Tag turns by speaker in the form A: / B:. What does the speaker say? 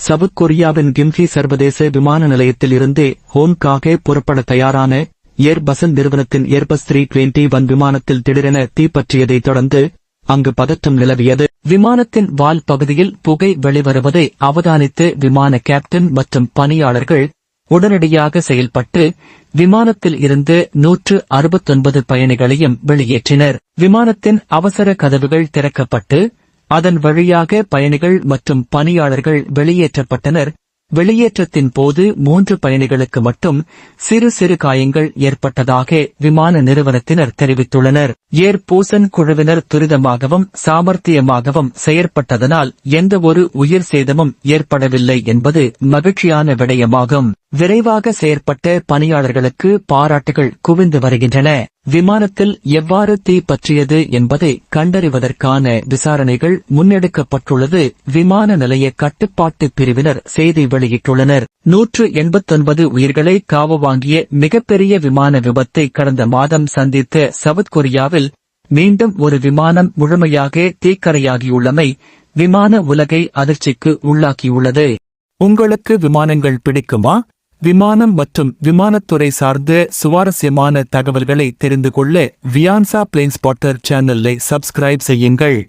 A: South கொரியாவின் கிம்ஹி சர்வதேச விமான நிலையத்தில் இருந்து ஹோங்காங்கே புறப்பட தயாரான ஏர்பஸ் நிறுவனத்தின் ஏர்பஸ் 321 விமானத்தில் திடீரென தீப்பற்றியதைத் தொடர்ந்து அங்கு பதற்றம் நிலவியது. விமானத்தின் வால் பகுதியில் புகை வெளிவருவதை அவதானித்து விமான கேப்டன் மற்றும் பணியாளர்கள் உடனடியாக செயல்பட்டு விமானத்தில் இருந்து 169 பயணிகளையும் வெளியேற்றினர். விமானத்தின் அவசர கதவுகள் திறக்கப்பட்டு அதன் வழியாக பயணிகள் மற்றும் பணியாளர்கள் வெளியேற்றப்பட்டனர். வெளியேற்றத்தின் போது 3 பயணிகளுக்கு மட்டும் சிறு சிறு காயங்கள் ஏற்பட்டதாக விமான நிறுவனத்தினர் தெரிவித்துள்ளனர். ஏர்போசன் குழுவினர் துரிதமாகவும் சாமர்த்தியமாகவும் செயற்பட்டதனால் எந்த ஒரு உயிர் சேதமும் ஏற்படவில்லை என்பது மகிழ்ச்சியான விடயமாகும். விரைவாக செயற்பட்ட பணியாளர்களுக்கு பாராட்டுகள் குவிந்து வருகின்றன. விமானத்தில் எவ்வாறு தீ பற்றியது என்பதை கண்டறிவதற்கான விசாரணைகள் முன்னெடுக்கப்பட்டுள்ளது. விமான நிலைய கட்டுப்பாட்டு பிரிவினர் செய்தி வெளியிட்டுள்ளனர். 189 உயிர்களை காவு வாங்கிய மிகப்பெரிய விமான விபத்தை கடந்த மாதம் சந்தித்த சவுத் கொரியாவில் மீண்டும் ஒரு விமானம் முழுமையாக தீக்கரையாகியுள்ளமை விமான உலகை அதிர்ச்சிக்கு உள்ளாக்கியுள்ளது. உங்களுக்கு விமானங்கள் பிடிக்குமா? விமானம் மற்றும் விமானத்துறை சார்ந்த சுவாரஸ்யமான தகவல்களை தெரிந்து கொள்ள வியான்சா பிளேன் ஸ்பாட்டர் சேனலை சப்ஸ்கிரைப் செய்யுங்கள்.